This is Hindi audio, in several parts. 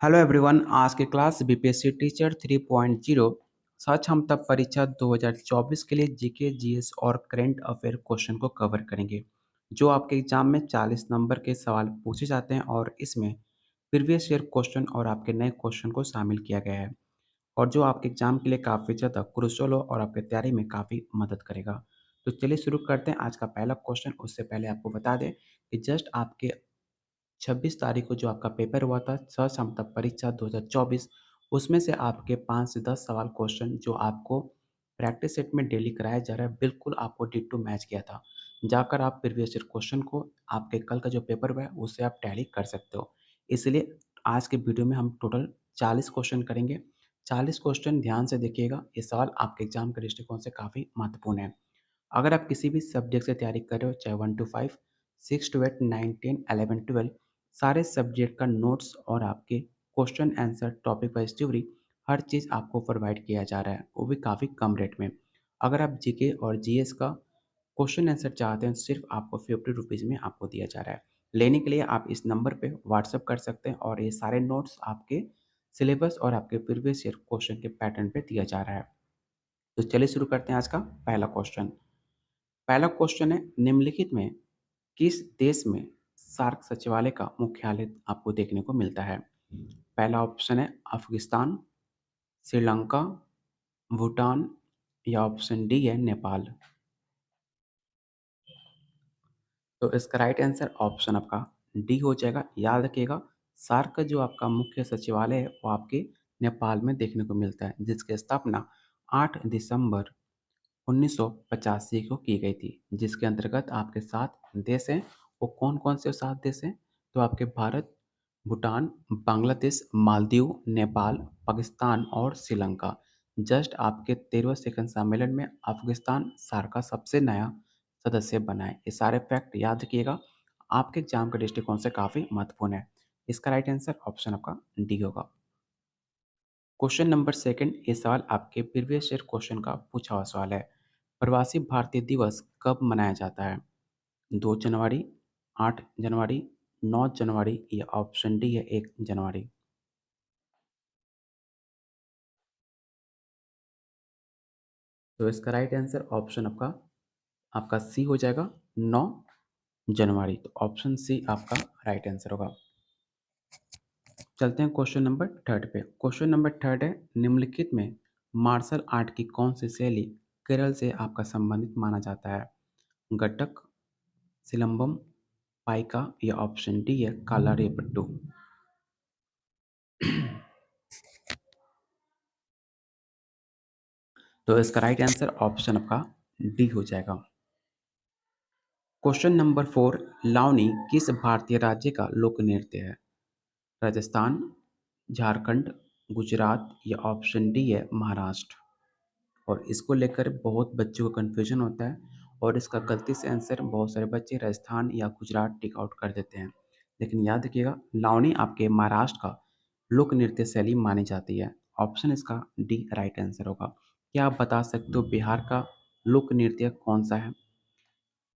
Hello everyone. आज की क्लास बीपीएससी टीचर 3.0 सच हम तब परीक्षा 2024 के लिए जीके जीएस और करंट अफेयर क्वेश्चन को कवर करेंगे जो आपके एग्जाम में 40 नंबर के सवाल पूछे जाते हैं और इसमें प्रीवियस ईयर क्वेश्चन और आपके नए क्वेश्चन को शामिल किया गया है और जो आपके एग्जाम के लिए काफ़ी ज़्यादा क्रूशल हो और आपके तैयारी में काफ़ी मदद करेगा। तो चलिए शुरू करते हैं आज का पहला क्वेश्चन। उससे पहले आपको बता दें कि जस्ट आपके 26 तारीख को जो आपका पेपर हुआ था सहसामता परीक्षा 2024, उसमें से आपके 5 से 10 सवाल क्वेश्चन जो आपको प्रैक्टिस सेट में डेली कराया जा रहा है, बिल्कुल आपको डिट्टो मैच किया था। जाकर आप प्रीवियस ईयर क्वेश्चन को आपके कल का जो पेपर हुआ है उससे आप टैली कर सकते हो। इसलिए आज के वीडियो में हम टोटल 40 क्वेश्चन करेंगे। 40 क्वेश्चन ध्यान से देखिएगा, ये सवाल आपके एग्जाम के दृष्टिकोण से काफ़ी महत्वपूर्ण है। अगर आप किसी भी सब्जेक्ट से तैयारी कर रहे हो, चाहे 1 टू 5, 6 टू 8, 9, 10, 11, 12, सारे सब्जेक्ट का नोट्स और आपके question answer topic wise theory हर चीज़ आपको प्रोवाइड किया जा रहा है, वो भी काफ़ी कम रेट में। अगर आप जीके और जीएस का क्वेश्चन आंसर चाहते हैं, सिर्फ आपको 50 रुपीज़ में आपको दिया जा रहा है। लेने के लिए आप इस नंबर पे व्हाट्सअप कर सकते हैं और ये सारे नोट्स आपके सिलेबस और आपके प्रीवियस ईयर क्वेश्चन के पैटर्न पे दिया जा रहा है। तो चलिए शुरू करते हैं आज का पहला क्वेश्चन। पहला क्वेश्चन है, निम्नलिखित में किस देश में सार्क सचिवालय का मुख्यालय आपको देखने को मिलता है? पहला ऑप्शन है अफगानिस्तान, श्रीलंका, भूटान या ऑप्शन डी है नेपाल। तो इसका राइट आंसर ऑप्शन आपका डी हो जाएगा। याद रखिएगा, सार्क का जो आपका मुख्य सचिवालय है वो आपके नेपाल में देखने को मिलता है, जिसकी स्थापना 8 दिसंबर 1985 को की गई थी, जिसके अंतर्गत आपके 7 देश हैं। वो कौन-कौन से 7 देश हैं? तो आपके भारत, भूटान, बांग्लादेश, मालदीव, नेपाल, पाकिस्तान और श्रीलंका। जस्ट आपके 13वें शिखर सम्मेलन में अफ़गानिस्तान सार्क का सबसे नया सदस्य बना है। ये सारे फैक्ट याद रखिएगा, आपके एग्जाम के दृष्टिकोण से काफ़ी महत्वपूर्ण है। इसका राइट आंसर ऑप्शन आपका डी होगा। क्वेश्चन नंबर सेकंड, ये सवाल आपके प्रीवियस ईयर क्वेश्चन का पूछा हुआ सवाल है। प्रवासी भारतीय दिवस कब मनाया जाता है? 2 जनवरी, 8 जनवरी, 9 जनवरी या ऑप्शन डी है 1 जनवरी। तो इसका राइट आंसर ऑप्शन आपका आपका सी हो जाएगा 9 जनवरी। तो ऑप्शन सी आपका राइट आंसर होगा। चलते हैं क्वेश्चन नंबर थर्ड पे। क्वेश्चन नंबर थर्ड है, निम्नलिखित में मार्शल आर्ट की कौन सी शैली केरल से आपका संबंधित माना जाता है? गट्टक, सिलंबम, पाइका या ऑप्शन डी है कालारिपट्टू। तो इसका राइट आंसर ऑप्शन आपका डी हो जाएगा। क्वेश्चन नंबर फोर, लावनी किस भारतीय राज्य का लोक नृत्य है? राजस्थान, झारखंड, गुजरात या ऑप्शन डी है महाराष्ट्र। और इसको लेकर बहुत बच्चों को कन्फ्यूजन होता है और इसका गलती से आंसर बहुत सारे बच्चे राजस्थान या गुजरात टिक आउट कर देते हैं। लेकिन याद रखिएगा, लावनी आपके महाराष्ट्र का लोक नृत्य शैली मानी जाती है। ऑप्शन इसका डी राइट आंसर होगा। क्या आप बता सकते हो बिहार का लोक नृत्य कौन सा है?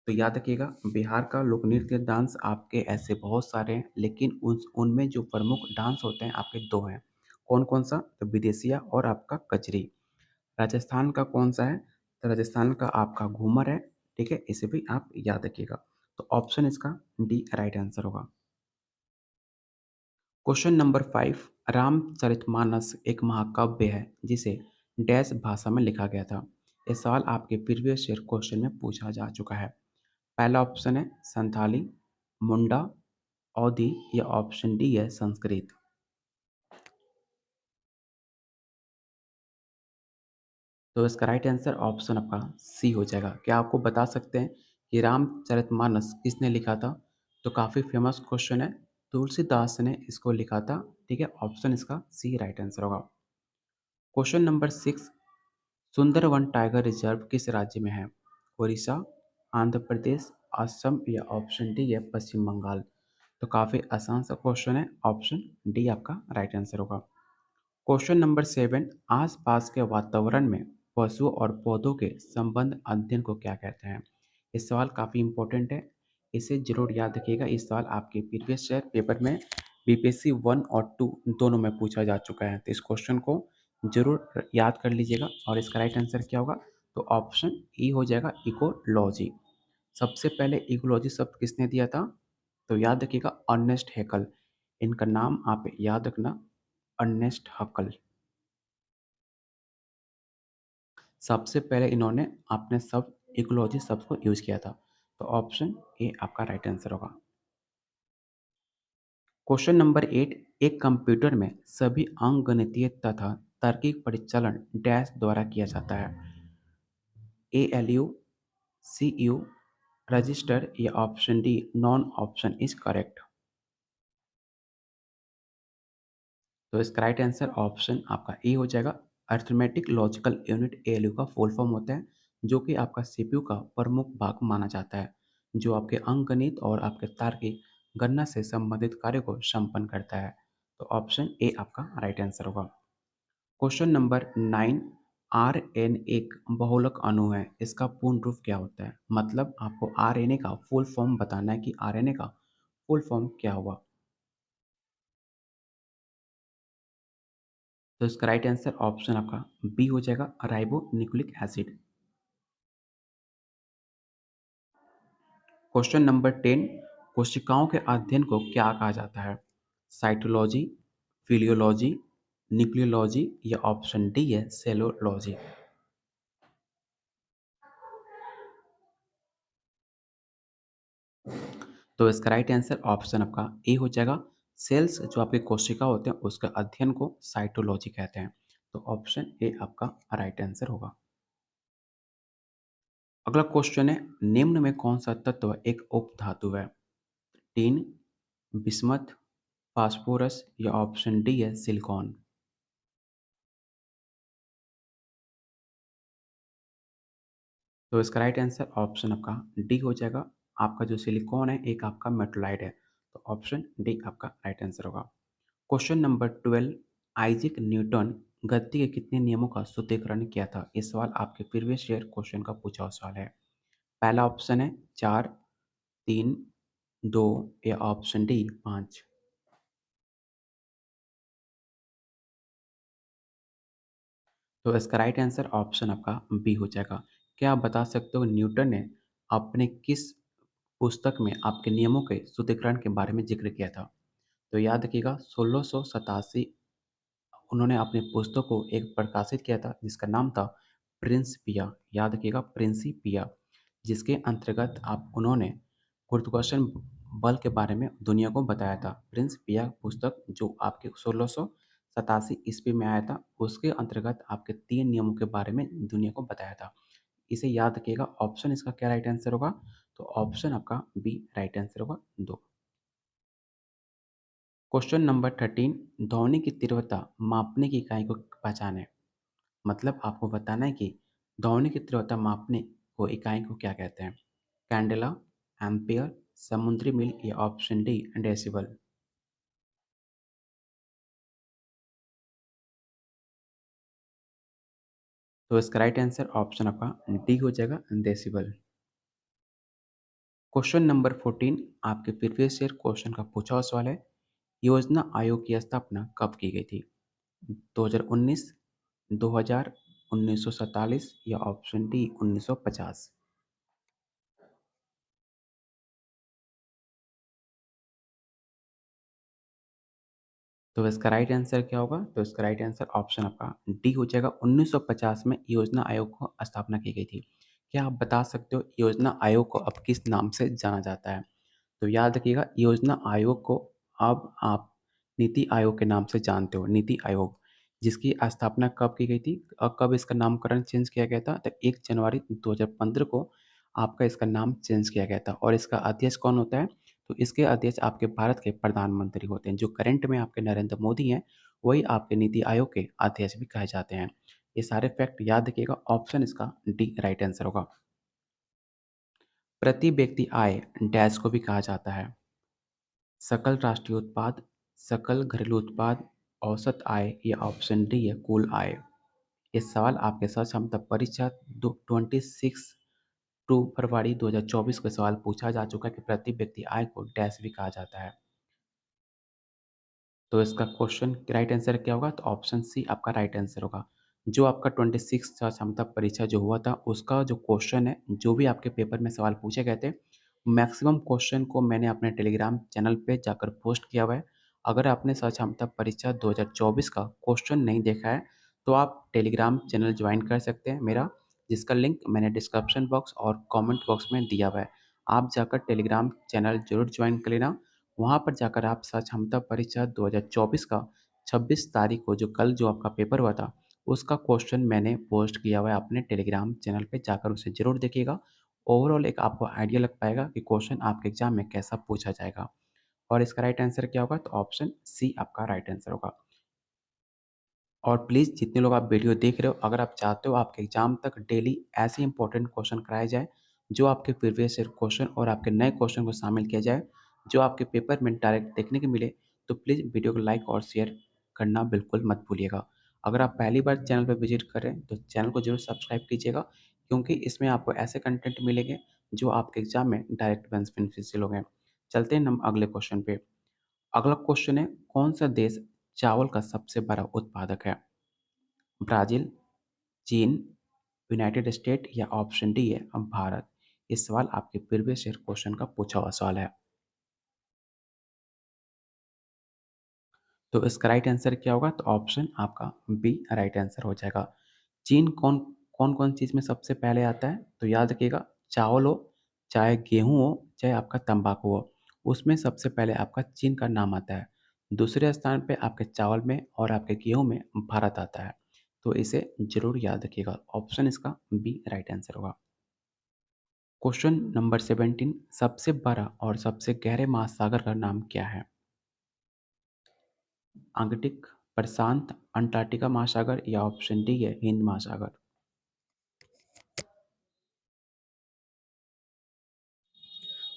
तो याद रखिएगा, बिहार का लोक नृत्य डांस आपके ऐसे बहुत सारे हैं, लेकिन उनमें जो प्रमुख डांस होते हैं आपके दो हैं। कौन कौन सा? तो विदेशिया और आपका कजरी। राजस्थान का कौन सा है? तो राजस्थान का आपका घूमर है। ठीक है, इसे भी आप याद रखिएगा। तो ऑप्शन इसका डी राइट आंसर होगा। क्वेश्चन नंबर 5, रामचरितमानस एक महाकाव्य है जिसे डैश भाषा में लिखा गया था। ये सवाल आपके प्रीवियस ईयर क्वेश्चन में पूछा जा चुका है। पहला ऑप्शन है संथाली, मुंडा, अवधी या ऑप्शन डी है संस्कृत। तो इसका राइट आंसर ऑप्शन आपका सी हो जाएगा। क्या आपको बता सकते हैं कि रामचरितमानस किसने लिखा था? तो काफ़ी फेमस क्वेश्चन है, तुलसीदास ने इसको लिखा था। ठीक है, ऑप्शन इसका सी राइट आंसर होगा। Question number 6, Sundarban tiger reserve किस राज्य में है? उड़ीसा, आंध्र प्रदेश, असम या ऑप्शन डी है पश्चिम बंगाल। तो काफ़ी आसान सा क्वेश्चन है, ऑप्शन डी आपका राइट आंसर होगा। क्वेश्चन नंबर 7, आसपास के वातावरण में पशुओं और पौधों के संबंध अध्ययन को क्या कहते हैं? ये सवाल काफ़ी इंपॉर्टेंट है, इसे जरूर याद रखिएगा। इस सवाल आपके प्रीवियस ईयर पेपर में बीपीएससी 1 और 2 दोनों में पूछा जा चुका है। तो इस क्वेश्चन को ज़रूर याद कर लीजिएगा और इसका राइट आंसर क्या होगा? तो ऑप्शन ई हो जाएगा इकोलॉजी। सबसे पहले इकोलॉजी शब्द किसने दिया था? तो याद रखिएगा अर्नेस्ट हैकल। इनका नाम आप याद रखना, अर्नेस्ट हक्कल। सबसे पहले इन्होंने अपने शब्द इकोलॉजी शब्द को यूज़ किया था। तो ऑप्शन ए आपका राइट आंसर होगा। क्वेश्चन नंबर 8, एक कंप्यूटर में सभी अंकगणितीय तथा तार्किक परिचालन डैश द्वारा किया जाता है। एएलयू, सीयू, रजिस्टर या option D non option is correct. तो इसका राइट आंसर ऑप्शन आपका ए हो जाएगा। अर्थमेटिक लॉजिकल यूनिट एएलयू का फुल फॉर्म होता है, जो कि आपका सीपीयू का प्रमुख भाग माना जाता है, जो आपके अंकगणित और आपके तार्किक गणना से संबंधित कार्य को संपन्न करता है। तो ऑप्शन ए आपका राइट आंसर होगा। क्वेश्चन नंबर 9, आरएन एक बहुलक अणु है, इसका पूर्ण रूप क्या होता है? मतलब आपको आरएनए का फुल फॉर्म बताना है कि आरएनए का फुल फॉर्म क्या हुआ। तो इसका राइट आंसर ऑप्शन आपका बी हो जाएगा, ribo nucleic acid. Question number 10, कोशिकाओं के अध्ययन को क्या कहा जाता है? साइटोलॉजी, फिलियोलॉजी, न्यूक्लियोलॉजी या ऑप्शन डी है सेलोलॉजी। तो इसका राइट आंसर ऑप्शन आपका ए हो जाएगा। सेल्स जो आपके कोशिका होते हैं उसका अध्ययन को साइटोलॉजी कहते हैं। तो ऑप्शन ए आपका राइट आंसर होगा। अगला क्वेश्चन है, निम्न में कौन सा तत्व एक उपधातु है? टीन, बिस्मथ, फास्फोरस या ऑप्शन डी है सिलिकॉन। तो इसका राइट आंसर ऑप्शन आपका डी हो जाएगा। आपका जो सिलिकॉन है एक आपका मेटलाइट है। तो ऑप्शन डी आपका राइट आंसर होगा। क्वेश्चन नंबर 12, आइजैक न्यूटन गति के कितने नियमों का सूत्रीकरण किया था? इस सवाल आपके प्रीवियस ईयर क्वेश्चन का पूछा हुआ सवाल है। पहला ऑप्शन है 4, 3, 2 या ऑप्शन डी 5। तो इसका राइट आंसर ऑप्शन आपका बी हो जाएगा। क्या आप बता सकते हो न्यूटन ने अपने किस पुस्तक में आपके नियमों के सूत्रीकरण के बारे में जिक्र किया था? तो याद रखिएगा 1687 उन्होंने अपनी पुस्तक को एक प्रकाशित किया था जिसका नाम था प्रिंसिपिया। याद रखिएगा प्रिंसिपिया, जिसके अंतर्गत आप उन्होंने गुरुत्वाकर्षण बल के बारे में दुनिया को बताया था। प्रिंसिपिया पुस्तक जो आपके 1687 ईस्वी में आया था, उसके अंतर्गत आपके 3 नियमों के बारे में दुनिया को बताया था। इसे याद रखिएगा। ऑप्शन इसका क्या राइट आंसर होगा? तो ऑप्शन आपका बी राइट आंसर होगा 2। क्वेश्चन नंबर 13, ध्वनि की तीव्रता मापने की इकाई को पहचानें। मतलब आपको बताना है कि ध्वनि की तीव्रता मापने को इकाई को क्या कहते हैं? कैंडेला, एम्पियर, समुद्री मील या ऑप्शन डी डेसिबल। तो इसका राइट आंसर ऑप्शन आपका डी हो जाएगा डेसिबल। क्वेश्चन नंबर 14 आपके प्रीवियस ईयर क्वेश्चन का पूछा हुआ सवाल है। योजना आयोग की स्थापना कब की गई थी? 2019, 2000, 1947 या ऑप्शन डी 1950। तो इसका राइट आंसर क्या होगा? तो इसका राइट आंसर ऑप्शन आपका डी हो जाएगा। 1950 में योजना आयोग को स्थापना की गई थी। क्या आप बता सकते हो योजना आयोग को अब किस नाम से जाना जाता है? तो याद रखिएगा योजना आयोग को अब आप नीति आयोग के नाम से जानते हो। नीति आयोग, जिसकी स्थापना कब की गई थी और कब इसका नामकरण चेंज किया गया था? तो 1 जनवरी 2015 को आपका इसका नाम चेंज किया गया था। और इसका अध्यक्ष कौन होता है? तो इसके अध्यक्ष आपके भारत के प्रधानमंत्री होते हैं। जो करंट में आपके नरेंद्र मोदी हैं, वही आपके नीति आयोग के अध्यक्ष भी कहे जाते हैं। ये सारे फैक्ट याद रखिएगा। ऑप्शन इसका डी राइट आंसर होगा। प्रति व्यक्ति आय डैश को भी कहा जाता है। सकल राष्ट्रीय उत्पाद, सकल घरेलू उत्पाद, औसत आय या ऑप्शन डी है कुल आय। ये सवाल आपके साथ क्षमता परीक्षा 26 टू फरवरी 2024 का सवाल पूछा जा चुका है कि प्रति व्यक्ति आय को डैश भी कहा जाता है। तो इसका क्वेश्चन राइट आंसर क्या होगा? तो ऑप्शन सी आपका राइट आंसर होगा। जो आपका 26 क्षमता परीक्षा जो हुआ था, उसका जो क्वेश्चन है, जो भी आपके पेपर में सवाल पूछे गए थे, मैक्सिमम क्वेश्चन को मैंने अपने टेलीग्राम चैनल पे जाकर पोस्ट किया हुआ है। अगर आपने क्षमता परीक्षा 2024 का क्वेश्चन नहीं देखा है, तो आप टेलीग्राम चैनल ज्वाइन कर सकते हैं मेरा, जिसका लिंक मैंने डिस्क्रिप्शन बॉक्स और कमेंट बॉक्स में दिया हुआ है। आप जाकर टेलीग्राम चैनल ज़रूर ज्वाइन कर लेना। वहाँ पर जाकर आप क्षमता परीक्षा 2024 का 26 तारीख को जो आपका पेपर हुआ था, उसका क्वेश्चन मैंने पोस्ट किया हुआ है अपने टेलीग्राम चैनल पे, जाकर उसे ज़रूर देखिएगा। ओवरऑल एक आपको आइडिया लग पाएगा कि क्वेश्चन आपके एग्ज़ाम में कैसा पूछा जाएगा। और इसका राइट आंसर क्या होगा? तो ऑप्शन सी आपका राइट आंसर होगा। और प्लीज़ जितने लोग आप वीडियो देख रहे हो, अगर आप चाहते हो आपके एग्ज़ाम तक डेली ऐसे इंपॉर्टेंट क्वेश्चन कराए जाएँ, जो आपके प्रीवियस ईयर क्वेश्चन और आपके नए क्वेश्चन को शामिल किया जाए, जो आपके पेपर में डायरेक्ट देखने को मिले, तो प्लीज़ वीडियो को लाइक और शेयर करना बिल्कुल मत भूलिएगा। अगर आप पहली बार चैनल पर विज़िट कर रहे हैं, तो चैनल को ज़रूर सब्सक्राइब कीजिएगा, क्योंकि इसमें आपको ऐसे कंटेंट मिलेंगे, जो आपके एग्ज़ाम में डायरेक्ट बेनिफिशियल होंगे। चलते हैं हम अगले क्वेश्चन पे। अगला क्वेश्चन है, कौन-सा देश चावल का सबसे बड़ा उत्पादक है? ब्राज़ील, चीन, यूनाइटेड स्टेट या ऑप्शन डी है भारत। ये सवाल आपके प्रीवियस ईयर क्वेश्चन का पूछा हुआ सवाल है। तो इसका राइट आंसर क्या होगा? तो ऑप्शन आपका बी राइट आंसर हो जाएगा। चीन कौन-कौन चीज़ में सबसे पहले आता है? तो याद रखिएगा, चावल हो, चाहे गेहूँ हो, चाहे आपका तंबाकू हो, उसमें सबसे पहले आपका चीन का नाम आता है। दूसरे स्थान पे आपके चावल में और आपके गेहूँ में भारत आता है। तो इसे ज़रूर याद रखिएगा। ऑप्शन इसका बी राइट आंसर होगा। क्वेश्चन नंबर 17, सबसे बड़ा और सबसे गहरे महासागर का नाम क्या है? आर्कटिक, प्रशांत, अंटार्कटिका महासागर या ऑप्शन डी है हिंद महासागर।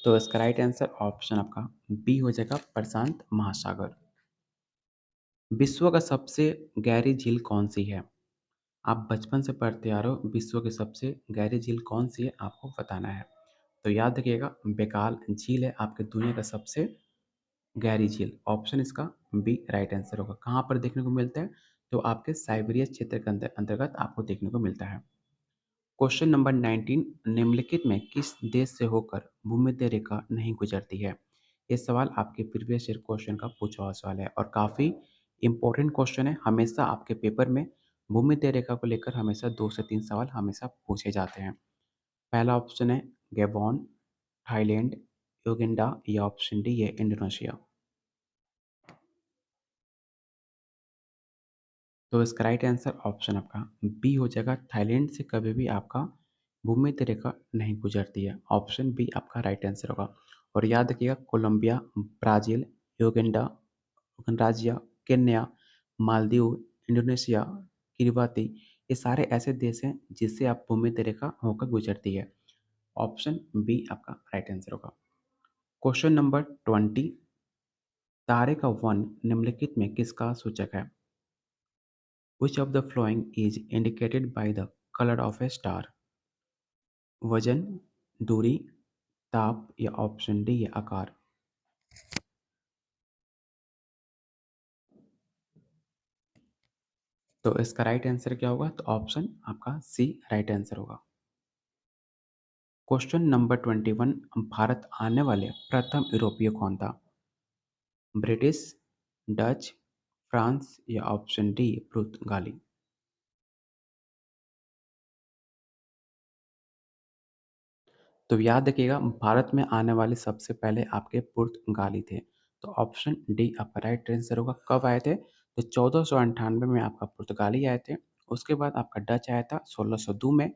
तो इसका राइट आंसर ऑप्शन आपका बी हो जाएगा, प्रशांत महासागर। विश्व का सबसे गहरी झील कौन सी है? आप बचपन से पढ़ते आ रहे हो, विश्व की सबसे गहरी झील कौन सी है आपको बताना है। तो याद रखिएगा, बेकाल झील है आपके दुनिया का सबसे गहरी झील। ऑप्शन इसका बी राइट आंसर होगा। कहाँ पर देखने को मिलता है? तो आपके साइबेरिया क्षेत्र के अंतर्गत आपको देखने को मिलता है। क्वेश्चन नंबर 19, निम्नलिखित में किस देश से होकर भूमध्य रेखा नहीं गुजरती है? ये सवाल आपके प्रीवियस ईयर क्वेश्चन का पूछा हुआ सवाल है और काफ़ी इंपॉर्टेंट क्वेश्चन है। हमेशा आपके पेपर में भूमध्य रेखा को लेकर हमेशा 2 से 3 सवाल हमेशा पूछे जाते हैं। पहला ऑप्शन है गैबोन, थाईलैंड, युगांडा या ऑप्शन डी है इंडोनेशिया। तो इसका राइट आंसर ऑप्शन आपका बी हो जाएगा, थाईलैंड से कभी भी आपका भूमध्य रेखा नहीं गुजरती है। ऑप्शन बी आपका राइट आंसर होगा। और याद रखिएगा, कोलंबिया, ब्राज़ील, युगांडा, गणराज्य, केन्या, मालदीव, इंडोनेशिया, किरिबाती, ये सारे ऐसे देश हैं जिससे आप भूमध्य रेखा होकर गुजरती है। ऑप्शन बी आपका राइट आंसर होगा। क्वेश्चन नंबर 20, तारे का वर्ण निम्नलिखित में किसका सूचक है? Which of the following is indicated by the color of a star? वजन, दूरी, ताप या ऑप्शन डी है आकार। तो इसका राइट आंसर क्या होगा? तो ऑप्शन आपका सी राइट आंसर होगा। क्वेश्चन नंबर 21, भारत आने वाले प्रथम यूरोपीय कौन था? ब्रिटिश, डच, फ्रांस या ऑप्शन डी पुर्तगाली। तो याद रखिएगा, भारत में आने वाले सबसे पहले आपके पुर्तगाली थे। तो ऑप्शन डी आपका राइट आंसर होगा। कब आए थे? तो 1498 में आपका पुर्तगाली आए थे। उसके बाद आपका डच आया था 1602 में।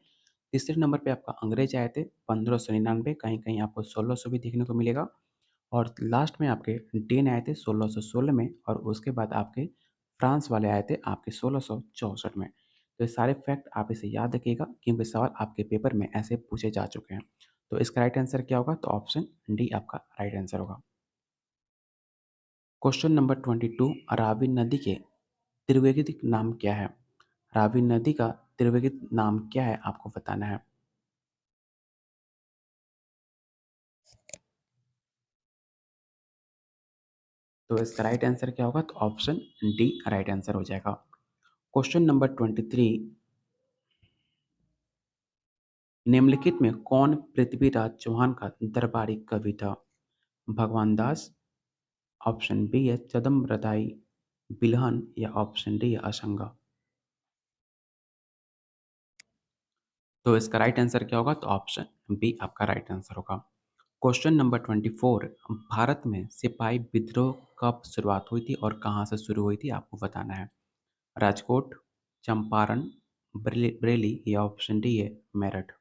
तीसरे नंबर पे आपका अंग्रेज आए थे 1599, कहीं-कहीं आपको 1600 भी देखने को मिलेगा। और लास्ट में आपके डेन आए थे 1616 में और उसके बाद आपके फ्रांस वाले आए थे आपके 1664 में। तो ये सारे फैक्ट आप इसे याद रखिएगा, क्योंकि सवाल आपके पेपर में ऐसे पूछे जा चुके हैं। तो इसका राइट आंसर क्या होगा? तो ऑप्शन डी आपका राइट आंसर होगा। क्वेश्चन नंबर 22, रावी नदी के त्रिवेदिक नाम क्या है? रावी नदी का त्रिवेदिक नाम क्या है आपको बताना है। तो इसका राइट आंसर क्या होगा? तो ऑप्शन डी राइट आंसर हो जाएगा। क्वेश्चन नंबर 23, निम्नलिखित में कौन पृथ्वीराज चौहान का दरबारी कवि था? भगवान दास, ऑप्शन बी है चदम्बरदाई, बिल्हन या ऑप्शन डी है असंगा। तो इसका राइट आंसर क्या होगा? तो ऑप्शन बी आपका राइट आंसर होगा। क्वेश्चन नंबर 24, भारत में सिपाही विद्रोह कब शुरुआत हुई थी और कहाँ से शुरू हुई थी आपको बताना है। राजकोट, चंपारण, बरेली या ऑप्शन डी है मेरठ।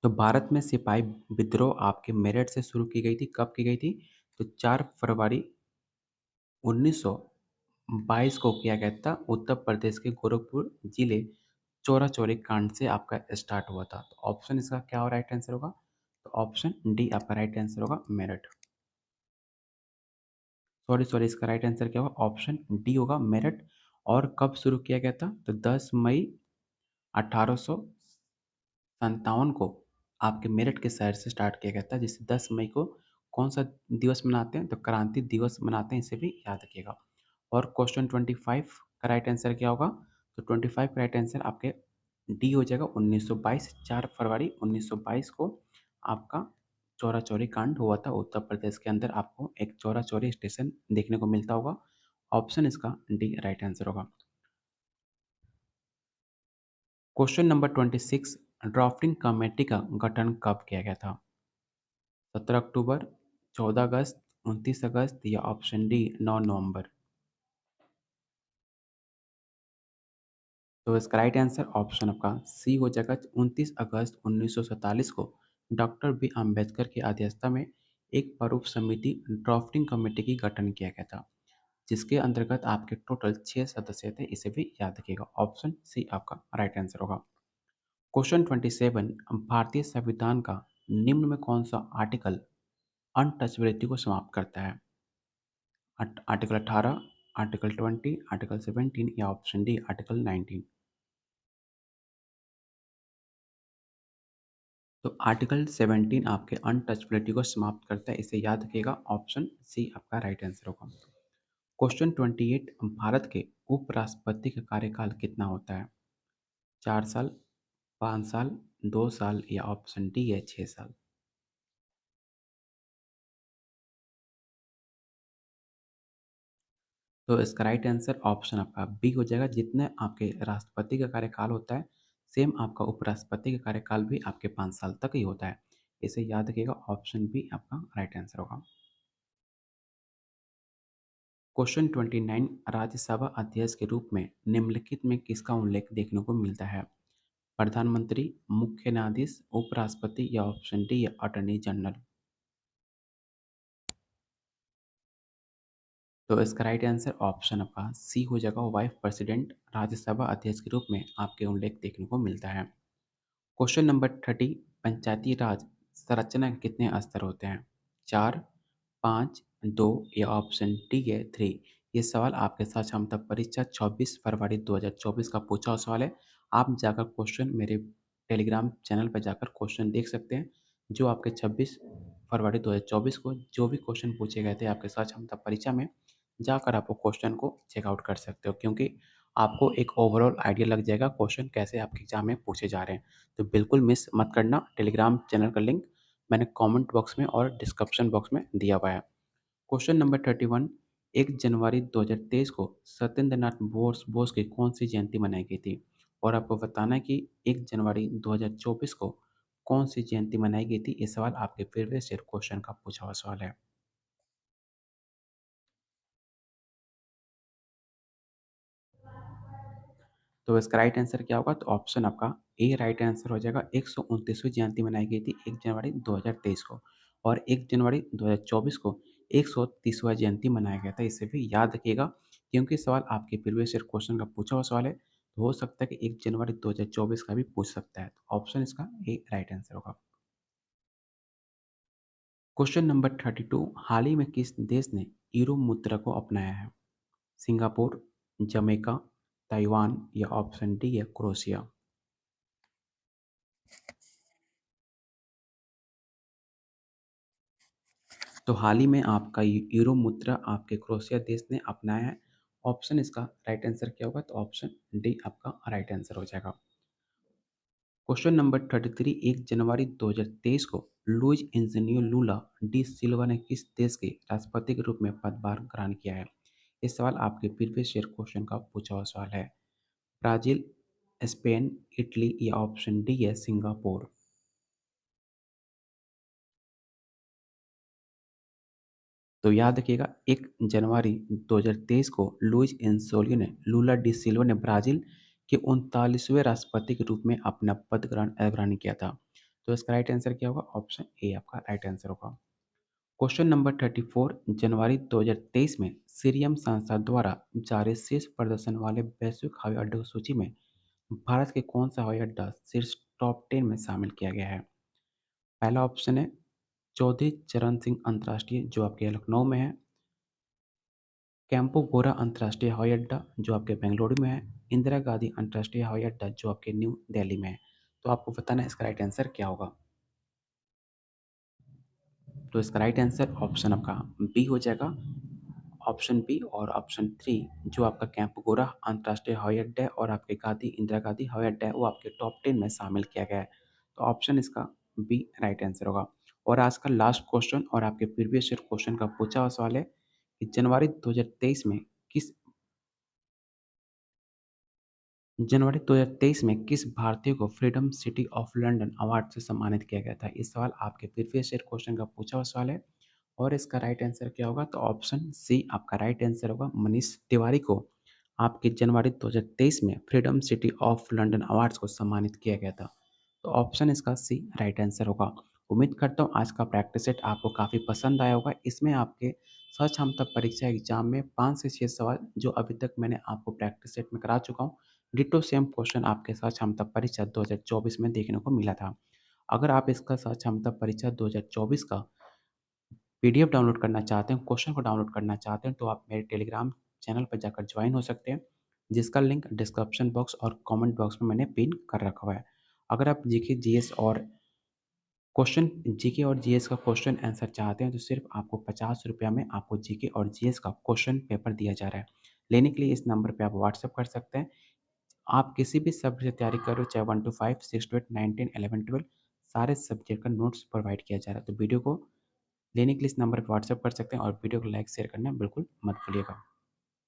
तो भारत में सिपाही विद्रोह आपके मेरठ से शुरू की गई थी। कब की गई थी? तो 4 फरवरी 1922 को किया गया था। उत्तर प्रदेश के गोरखपुर जिले चौरा चौरी कांड से आपका स्टार्ट हुआ था। तो ऑप्शन इसका क्या हो राइट आंसर होगा? तो ऑप्शन डी आपका राइट आंसर होगा मेरठ। सॉरी इसका राइट आंसर क्या होगा? ऑप्शन डी होगा मेरठ। और कब शुरू किया गया था? तो 10 मई 1857 को आपके मेरठ के शहर से स्टार्ट किया गया था, जिसे 10 मई को कौन सा दिवस मनाते हैं? तो क्रांति दिवस मनाते हैं, इसे भी याद रखिएगा। और क्वेश्चन 25 का राइट आंसर क्या होगा? तो 25 का राइट आंसर आपके डी हो जाएगा 1922। 4 फरवरी 1922 को आपका चौरा चौरी कांड हुआ था। उत्तर प्रदेश के अंदर आपको एक चौरा चौरी स्टेशन देखने को मिलता होगा। ऑप्शन इसका डी राइट आंसर होगा। क्वेश्चन नंबर 26, ड्राफ्टिंग कमेटी का गठन कब किया गया था? 17 अक्टूबर, 14 अगस्त, 29 अगस्त या ऑप्शन डी 9 नवंबर। तो इसका राइट आंसर ऑप्शन आपका सी हो जाएगा 29 अगस्त 1947 को डॉक्टर बी अम्बेडकर की अध्यक्षता में एक प्रारूप समिति ड्राफ्टिंग कमेटी की गठन किया गया था, जिसके अंतर्गत आपके टोटल 6 सदस्य थे। इसे भी याद रखिएगा। ऑप्शन सी आपका राइट आंसर होगा। क्वेश्चन 27, भारतीय संविधान का निम्न में कौन सा आर्टिकल अनटचेबिलिटी को समाप्त करता है? आर्टिकल 18, आर्टिकल 20, आर्टिकल 17 या ऑप्शन डी आर्टिकल 19। तो आर्टिकल 17 आपके अनटचेबिलिटी को समाप्त करता है, इसे याद रखिएगा। ऑप्शन सी आपका राइट आंसर होगा। क्वेश्चन 28, भारत के उपराष्ट्रपति का कार्यकाल कितना होता है? 4 साल, 5 साल, 2 साल या ऑप्शन डी है 6 साल। तो इसका राइट आंसर ऑप्शन आपका बी हो जाएगा। जितने आपके राष्ट्रपति का कार्यकाल होता है, सेम आपका उपराष्ट्रपति का कार्यकाल भी आपके 5 साल तक ही होता है। इसे याद रखिएगा। ऑप्शन बी आपका राइट आंसर होगा। क्वेश्चन 29, राज्यसभा अध्यक्ष के रूप में निम्नलिखित में किसका उल्लेख देखने को मिलता है? प्रधानमंत्री, मुख्य न्यायाधीश, उपराष्ट्रपति या ऑप्शन डी या अटॉर्नी जनरल। तो इसका राइट आंसर ऑप्शन आपका सी हो जाएगा। वाइस प्रेसिडेंट राज्यसभा अध्यक्ष के रूप में आपके उल्लेख देखने को मिलता है। क्वेश्चन नंबर 30, पंचायती राज संरचना के कितने स्तर होते हैं? 4, 5, 2 या ऑप्शन डी है 3। ये सवाल आपके साथ क्षमता परीक्षा 24 फरवरी 2024 का पूछा हुआ सवाल है। आप जाकर क्वेश्चन मेरे टेलीग्राम चैनल पर जाकर क्वेश्चन देख सकते हैं, जो आपके 26 फरवरी 2024 को जो भी क्वेश्चन पूछे गए थे आपके साथ क्षमता परीक्षा में, जाकर आप वो क्वेश्चन को चेकआउट कर सकते हो, क्योंकि आपको एक ओवरऑल आइडिया लग जाएगा क्वेश्चन कैसे आपके एग्जाम में पूछे जा रहे हैं। तो बिल्कुल मिस मत करना। टेलीग्राम चैनल का लिंक मैंने कमेंट बॉक्स में और डिस्क्रिप्शन बॉक्स में दिया हुआ है। क्वेश्चन नंबर 31, 1 जनवरी 2023 को सत्येंद्रनाथ बोस की कौन सी जयंती मनाई गई थी? और आपको बताना है कि 1 जनवरी 2024 को कौन सी जयंती मनाई गई थी। ये सवाल आपके प्रीवियस ईयर क्वेश्चन का पूछा हुआ सवाल है। तो इसका राइट आंसर क्या होगा? तो ऑप्शन आपका ए राइट आंसर हो जाएगा। 129वीं जयंती मनाई गई थी 1 जनवरी 2023 को, और 1 जनवरी 2024 को 130वां जयंती मनाया गया था। इसे भी याद रखिएगा, क्योंकि सवाल आपके प्रीवियस ईयर क्वेश्चन का पूछा हुआ सवाल है। तो हो सकता है कि 1 जनवरी 2024 का भी पूछ सकता है। तो ऑप्शन इसका ए राइट आंसर होगा। क्वेश्चन नंबर 32, हाल ही में किस देश ने यूरो मुद्रा को अपनाया है? सिंगापुर, जमैका, ताइवान या ऑप्शन डी है क्रोएशिया। तो हाल ही में आपका यूरो मुद्रा आपके क्रोएशिया देश ने अपनाया है। ऑप्शन इसका राइट आंसर क्या होगा? तो ऑप्शन डी आपका राइट आंसर हो जाएगा। क्वेश्चन नंबर 33, 1 जनवरी 2023 को लुइस इनासियो लूला डी सिल्वा ने किस देश के राष्ट्रपति के रूप में पदभार ग्रहण किया है? ये सवाल आपके प्रीवियस ईयर क्वेश्चन का पूछा हुआ सवाल है। ब्राज़ील, स्पेन, इटली या ऑप्शन डी है सिंगापुर। तो याद रखिएगा 1 जनवरी 2023 को लुइस इनासियो ने लूला डी सिल्वा ने ब्राज़ील के 39वें राष्ट्रपति के रूप में अपना पद ग्रहण किया था। तो इसका राइट आंसर क्या होगा? ऑप्शन ए आपका राइट आंसर होगा। क्वेश्चन नंबर 34, जनवरी 2023 में सीरियम संस्था द्वारा जारी शीर्ष प्रदर्शन वाले वैश्विक हवाई अड्डों की सूची में भारत के कौन सा हवाई अड्डा शीर्ष टॉप 10 में शामिल किया गया है? पहला ऑप्शन है चौधरी चरण सिंह अंतर्राष्ट्रीय जो आपके लखनऊ में है। कैंपो गोरा अंतर्राष्ट्रीय हवाई अड्डा जो आपके बेंगलुरु में है। इंदिरा गांधी अंतर्राष्ट्रीय हवाई अड्डा जो आपके न्यू दिल्ली में है। तो आपको बताना है इसका राइट आंसर क्या होगा। तो इसका राइट आंसर ऑप्शन आपका बी हो जाएगा। ऑप्शन बी और ऑप्शन थ्री जो आपका कैंपगोरा अंतर्राष्ट्रीय हवाई अड्डा है और आपके इंदिरा गांधी हवाई अड्डा है वो आपके टॉप 10 में शामिल किया गया है। तो ऑप्शन इसका बी राइट आंसर होगा। और आज का लास्ट क्वेश्चन और आपके प्रीवियस ईयर क्वेश्चन का पूछा हुआ सवाल है कि जनवरी 2023 में किस भारतीय को freedom city of London award से सम्मानित किया गया था? ये सवाल आपके प्रीवियस ईयर क्वेश्चन का पूछा हुआ सवाल है। और इसका राइट आंसर क्या होगा? तो ऑप्शन सी आपका राइट आंसर होगा। मनीष तिवारी को आपके जनवरी 2023 में freedom city of London awards को सम्मानित किया गया था। तो ऑप्शन इसका सी राइट आंसर होगा। उम्मीद करता हूँ आज का प्रैक्टिस सेट आपको काफ़ी पसंद आया होगा। इसमें आपके सह क्षमता परीक्षा एग्जाम में 5 से 6 सवाल जो अभी तक मैंने आपको प्रैक्टिस सेट में करा चुका हूँ, डिट्टो सेम क्वेश्चन आपके सह क्षमता परीक्षा 2024 में देखने को मिला था। अगर आप इसका सह क्षमता परीक्षा 2024 का पीडीएफ डाउनलोड करना चाहते हैं, क्वेश्चन को डाउनलोड करना चाहते हैं, तो आप मेरे टेलीग्राम चैनल पर जाकर ज्वाइन हो सकते हैं, जिसका लिंक डिस्क्रिप्शन बॉक्स और कमेंट बॉक्स में मैंने पिन कर रखा हुआ है। अगर आप जीके और जीएस का क्वेश्चन आंसर चाहते हैं, तो सिर्फ आपको 50 रुपया में आपको जीके और जीएस का क्वेश्चन पेपर दिया जा रहा है। लेने के लिए इस नंबर पे आप व्हाट्सएप कर सकते हैं। आप किसी भी सब्जेक्ट से तैयारी कर रहे हो, चाहे 1 टू 5, 6 टू 8, 9, 10, 11, 12, सारे सब्जेक्ट का नोट्स प्रोवाइड किया जा रहा है। तो वीडियो को लेने के लिए इस नंबर पर व्हाट्सएप कर सकते हैं और वीडियो को लाइक शेयर करना बिल्कुल मत भूलिएगा।